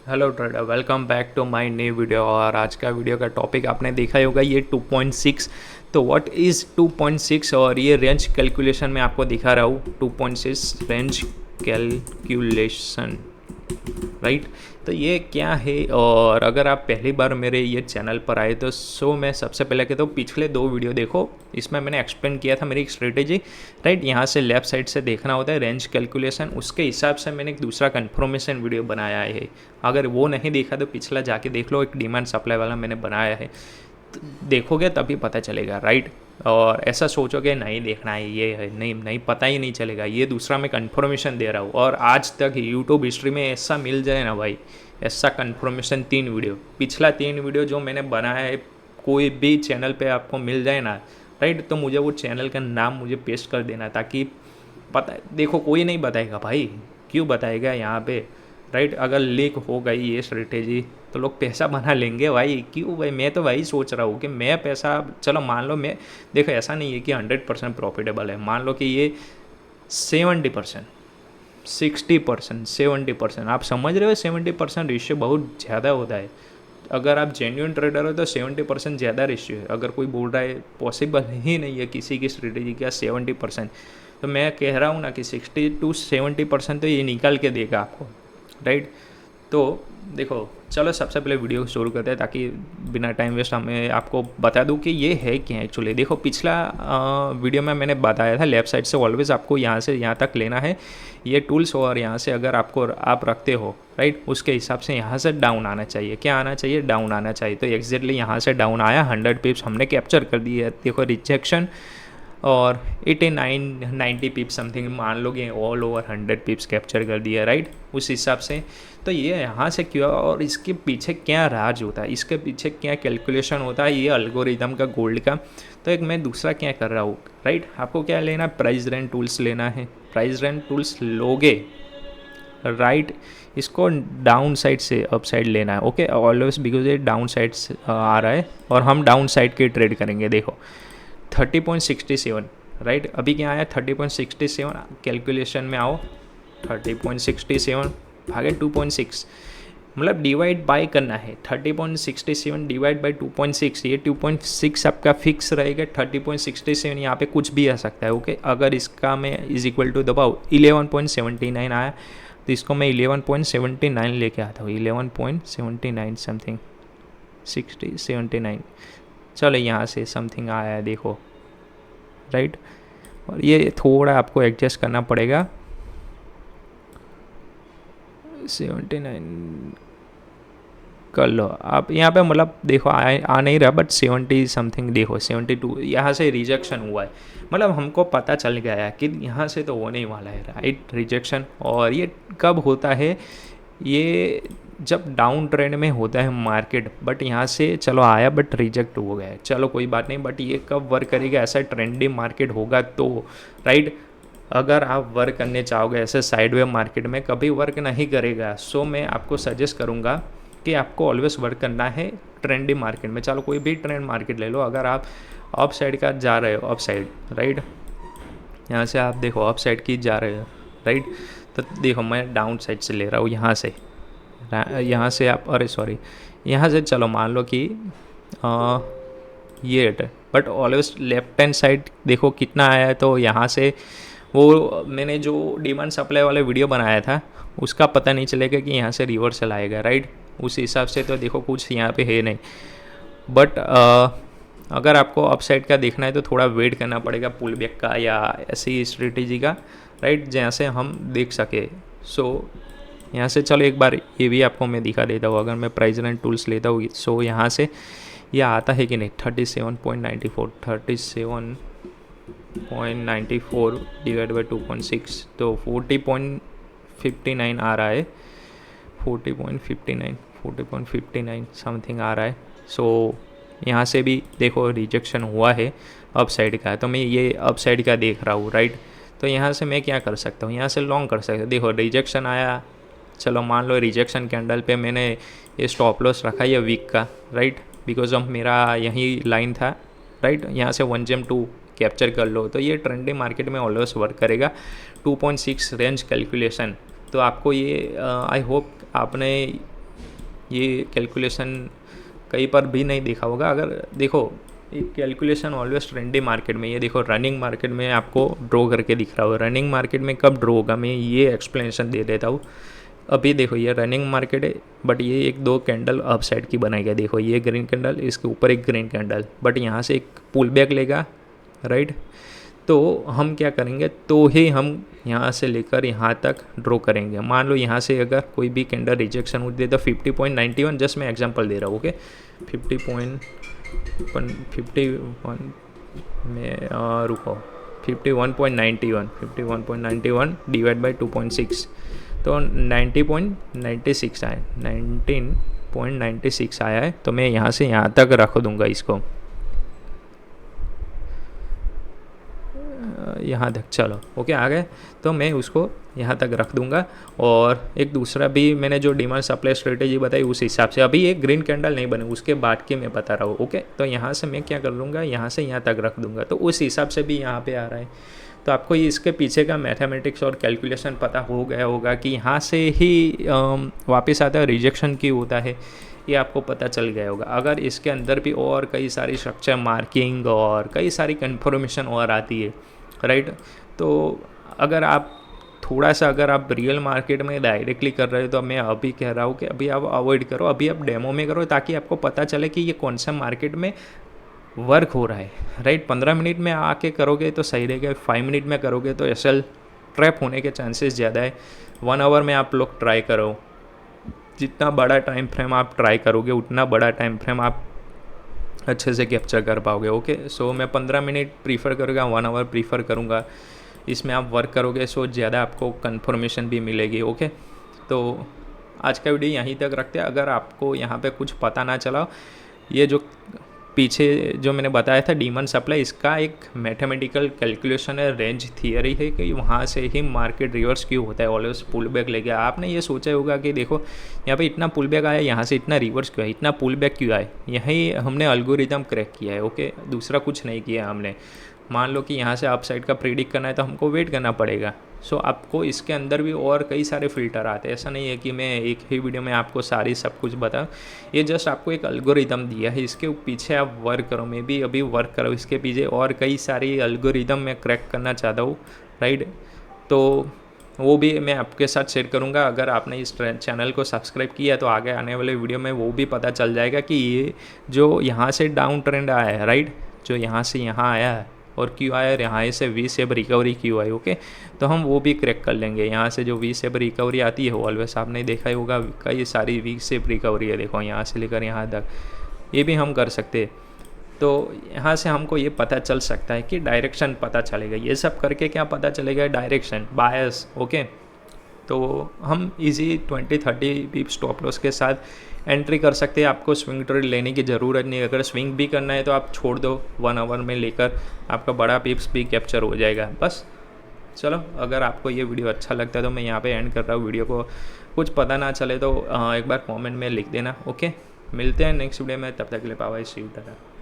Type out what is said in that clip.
Hello trader, welcome back to my new video. और आज का वीडियो का टॉपिक आपने देखा ही होगा, ये 2.6। तो व्हाट इज़ 2.6 और ये रेंज कैलकुलेशन में आपको दिखा रहा हूँ। 2.6 रेंज कैलकुलेशन, राइट। तो ये क्या है, और अगर आप पहली बार मेरे ये चैनल पर आए तो मैं सबसे पहले कहता हूँ पिछले 2 वीडियो देखो। इसमें मैंने एक्सप्लेन किया था मेरी एक स्ट्रेटेजी, राइट। यहाँ से लेफ्ट साइड से देखना होता है रेंज कैलकुलेशन, उसके हिसाब से मैंने एक दूसरा कन्फर्मेशन वीडियो बनाया है। अगर वो नहीं देखा तो पिछला जाके देख लो, एक डिमांड सप्लाई वाला मैंने बनाया है। तो देखोगे तभी पता चलेगा, राइट। और ऐसा सोचोगे नहीं देखना है, ये है नहीं नहीं पता ही नहीं चलेगा। ये दूसरा मैं कंफर्मेशन दे रहा हूँ। और आज तक यूट्यूब हिस्ट्री में ऐसा मिल जाए ना भाई, ऐसा कंफर्मेशन 3 वीडियो, पिछला 3 वीडियो जो मैंने बनाया है कोई भी चैनल पे आपको मिल जाए ना, राइट। तो मुझे वो चैनल का नाम मुझे पेस्ट कर देना, ताकि पता, देखो कोई नहीं बताएगा भाई, क्यों बताएगा यहाँ पे, राइट। अगर लीक हो गई ये स्ट्रेटेजी तो लोग पैसा बना लेंगे भाई, क्यों भाई। मैं तो भाई सोच रहा हूँ कि मैं पैसा, चलो मान लो मैं, देखो ऐसा नहीं है कि 100% प्रॉफिटेबल है। मान लो कि ये 70%, 60%, 70%, आप समझ रहे हो। 70% रेशियो बहुत ज़्यादा होता है। अगर आप जेन्युइन ट्रेडर हो तो 70% ज़्यादा रेशियो है। अगर कोई बोल रहा है पॉसिबल ही नहीं है किसी की स्ट्रेटेजी का 70%, तो मैं कह रहा हूँ ना कि 60 to 70% तो ये निकाल के देगा आपको, राइट। तो देखो, चलो सबसे पहले वीडियो शुरू करते हैं, ताकि बिना टाइम वेस्ट हमें आपको बता दूं कि ये है क्या एक्चुअली। देखो पिछला वीडियो में मैंने बताया था लेफ़्ट साइड से ऑलवेज़ आपको यहाँ से यहाँ तक लेना है ये टूल्स, और यहाँ से अगर आपको आप रखते हो, राइट, उसके हिसाब से यहाँ से डाउन आना चाहिए। क्या आना चाहिए? डाउन आना चाहिए। तो एग्जैक्टली यहाँ से डाउन आया, 100 पिप्स हमने कैप्चर कर दी है। देखो रिजेक्शन, और 89-90 पिप्स समथिंग मान लो कि ऑल ओवर 100 पिप्स कैप्चर कर दिया, राइट, उस हिसाब से। तो ये यहाँ से क्यों, और इसके पीछे क्या राज होता है, इसके पीछे क्या कैलकुलेशन होता है, ये अल्गोरिदम का गोल्ड का। तो एक मैं दूसरा क्या कर रहा हूँ, राइट। आपको क्या लेना है? प्राइस रेंज टूल्स लेना है। प्राइस रेंज टूल्स लोगे, राइट, इसको डाउन साइड से अप साइड लेना है, ओके ऑलवेज, बिकॉज ये डाउन साइड आ रहा है और हम डाउन साइड के ट्रेड करेंगे। देखो 30.67, राइट, अभी क्या आया 30.67। कैलकुलेशन में आओ, 30.67 भागे 2.6, मतलब डिवाइड बाय करना है। 30.67 डिवाइड बाय 2.6, ये 2.6 आपका फिक्स रहेगा। 30.67 यहाँ पे कुछ भी आ सकता है, ओके। अगर इसका मैं इज इक्वल टू दबाओ 11.79 आया, तो इसको मैं 11.79 लेके आता हूँ। 11.79 समथिंग, 79, चलो यहाँ से समथिंग आया है, देखो, राइट। और ये थोड़ा आपको एडजस्ट करना पड़ेगा। 79 कर लो आप यहाँ पे, मतलब देखो आ नहीं रहा, बट 70 समथिंग, देखो 72 यहाँ से रिजेक्शन हुआ है। मतलब हमको पता चल गया है कि यहाँ से तो होने वाला है, राइट, रिजेक्शन। और ये कब होता है? ये जब डाउन ट्रेंड में होता है मार्केट, बट यहाँ से चलो आया बट रिजेक्ट हो गया है, चलो कोई बात नहीं। बट ये कब वर्क करेगा? ऐसा ट्रेंडी मार्केट होगा तो, राइट। अगर आप वर्क करने चाहोगे ऐसे साइडवे मार्केट में, कभी वर्क नहीं करेगा। सो मैं आपको सजेस्ट करूँगा कि आपको ऑलवेज वर्क करना है ट्रेंडी मार्केट में। चलो कोई भी ट्रेंड मार्केट ले लो। अगर आप अप साइड का जा रहे हो, अप साइड, राइट, यहाँ से आप देखो अप साइड की जा रहे हो, राइट, तो देखो मैं डाउन साइड से ले रहा हूँ। यहाँ से आप, अरे सॉरी, यहाँ से चलो मान लो कि ये है, but always left hand side देखो कितना आया है। तो यहाँ से वो मैंने जो डिमांड सप्लाई वाले वीडियो बनाया था उसका पता नहीं चलेगा कि यहाँ से रिवर्सल आएगा, राइट। उस हिसाब से तो देखो कुछ यहाँ पे है नहीं। बट अगर आपको अप साइड का देखना है तो थोड़ा वेट करना पड़ेगा पुल बैक का या ऐसी स्ट्रेटेजी का, राइट, जहाँ से हम देख सके। सो यहाँ से चलो एक बार ये भी आपको मैं दिखा देता हूँ। अगर मैं प्राइस रेंज टूल्स लेता हूँ, सो यहाँ से यह आता है कि नहीं, 37.94, 37.94 डिवाइड बाई 2.6, तो 40.59 आ रहा है। 40.59 समथिंग आ रहा है। सो यहाँ से भी देखो रिजेक्शन हुआ है अप साइड का, तो मैं ये अप साइड का देख रहा हूँ, राइट। तो यहाँ से मैं क्या कर सकता हूँ? यहाँ से लॉन्ग कर सकता हूँ। देखो रिजेक्शन आया, चलो मान लो रिजेक्शन कैंडल पे मैंने ये स्टॉप लॉस रखा है वीक का, राइट, बिकॉज ऑफ मेरा यही लाइन था, राइट। यहाँ से 1GM2 कैप्चर कर लो, तो ये ट्रेंडिंग मार्केट में ऑलवेज वर्क करेगा। 2.6 रेंज कैलकुलेशन, तो आपको ये आई होप आपने ये कैलकुलेशन कहीं पर भी नहीं देखा होगा। अगर देखो एक कैलकुलेशन ऑलवेज ट्रेंडी मार्केट में, ये देखो रनिंग मार्केट में आपको ड्रॉ करके दिख रहा होगा। रनिंग मार्केट में कब ड्रॉ होगा मैं ये एक्सप्लेनेशन दे देता हूँ। अभी देखो ये रनिंग मार्केट है, बट ये एक दो कैंडल अप साइड की बनाएगा। देखो ये ग्रीन कैंडल, इसके ऊपर एक ग्रीन कैंडल, बट यहाँ से एक पुल बैक लेगा, राइट। तो हम क्या करेंगे, तो ही हम यहाँ से लेकर यहाँ तक ड्रॉ करेंगे। मान लो यहाँ से अगर कोई भी कैंडल रिजेक्शन होती है तो 50.91, जस्ट मैं एग्जांपल दे रहा हूँ, ओके। 51 में रुको 51.91 डिवाइड बाई 2.6 तो 90.96 आया, 19.96 आया है। तो मैं यहाँ से यहाँ तक रख दूँगा इसको, यहाँ तक, चलो ओके आ गए। तो मैं उसको यहाँ तक रख दूंगा। और एक दूसरा भी मैंने जो डिमांड सप्लाई स्ट्रेटेजी बताई उस हिसाब से, अभी एक ग्रीन कैंडल नहीं बने उसके बाद की मैं बता रहा हूँ, ओके। तो यहाँ से मैं क्या कर लूँगा, यहाँ से यहाँ तक रख दूँगा, तो उस हिसाब से भी यहाँ पे आ रहा है। तो आपको इसके पीछे का मैथमेटिक्स और कैलकुलेशन पता हो गया होगा कि यहाँ से ही वापस आता है, रिजेक्शन क्यों होता है ये आपको पता चल गया होगा। अगर इसके अंदर भी और कई सारी स्ट्रक्चर मार्किंग और कई सारी कन्फर्मेशन और आती है, राइट। तो अगर आप थोड़ा सा अगर आप रियल मार्केट में डायरेक्टली कर रहे हो तो मैं अभी कह रहा हूँ कि अभी आप अवॉइड करो, अभी आप डेमो में करो, ताकि आपको पता चले कि ये कौन सा मार्केट में वर्क हो रहा है, राइट। 15 मिनट में आके करोगे तो सही रहेगा, 5 मिनट में करोगे तो एसएल ट्रैप होने के चांसेस ज़्यादा है। 1 आवर में आप लोग ट्राई करो, जितना बड़ा टाइम फ्रेम आप ट्राई करोगे उतना बड़ा टाइम फ्रेम आप अच्छे से कैप्चर कर पाओगे, ओके। सो मैं 15 मिनट प्रीफर करूँगा, 1 आवर प्रीफर करूँगा। इसमें आप वर्क करोगे सो ज़्यादा आपको कंफर्मेशन भी मिलेगी, ओके। तो आज का वीडियो यहीं तक रखते हैं। अगर आपको यहाँ पे कुछ पता ना चला, ये जो पीछे जो मैंने बताया था डिमांड सप्लाई, इसका एक मैथमेटिकल कैलकुलेशन है, रेंज थियरी है कि वहाँ से ही मार्केट रिवर्स क्यों होता है, ऑलवेज पुल बैक लेके। आपने ये सोचा होगा कि देखो यहाँ पे इतना पुल बैक आया, यहाँ से इतना रिवर्स क्यों है, इतना पुल बैक क्यों आया, यही हमने एल्गोरिथम क्रैक किया है, ओके। दूसरा कुछ नहीं किया हमने। मान लो कि यहाँ से अप साइड का प्रेडिक्ट करना है तो हमको वेट करना पड़ेगा। सो आपको इसके अंदर भी और कई सारे फ़िल्टर आते हैं, ऐसा नहीं है कि मैं एक ही वीडियो में आपको सारी सब कुछ बताऊँ। ये जस्ट आपको एक एल्गोरिथम दिया है, इसके पीछे आप वर्क करो, मैं भी अभी वर्क करो इसके पीछे, और कई सारी एल्गोरिथम मैं क्रैक करना चाहता हूँ, राइट। तो वो भी मैं आपके साथ शेयर करूँगा। अगर आपने इस चैनल को सब्सक्राइब किया तो आगे आने वाले वीडियो में वो भी पता चल जाएगा कि ये जो यहाँ से डाउन ट्रेंड आया है, राइट, जो यहाँ से यहाँ आया है और क्यों आया, यहाँ से वी शेप रिकवरी क्यों आई, ओके। तो हम वो भी क्रैक कर लेंगे। यहाँ से जो वी शेप रिकवरी आती है ऑलवेज आपने देखा ही होगा, कई सारी वी शेप रिकवरी है, देखो यहाँ से लेकर यहाँ तक, ये भी हम कर सकते हैं। तो यहाँ से हमको ये पता चल सकता है कि डायरेक्शन पता चलेगा। ये सब करके क्या पता चलेगा, डायरेक्शन, बायस, ओके। तो हम इजी 20-30 पिप स्टॉप लॉस के साथ एंट्री कर सकते हैं। आपको स्विंग ट्रेड लेने की ज़रूरत नहीं। अगर स्विंग भी करना है तो आप छोड़ दो, 1 आवर में लेकर आपका बड़ा पिप्स भी कैप्चर हो जाएगा, बस। चलो, अगर आपको ये वीडियो अच्छा लगता है तो मैं यहाँ पे एंड कर रहा हूँ वीडियो को। कुछ पता ना चले तो एक बार कमेंट में लिख देना, ओके। मिलते हैं नेक्स्ट वीडियो में, तब तक के लिए bye bye, see you Tata.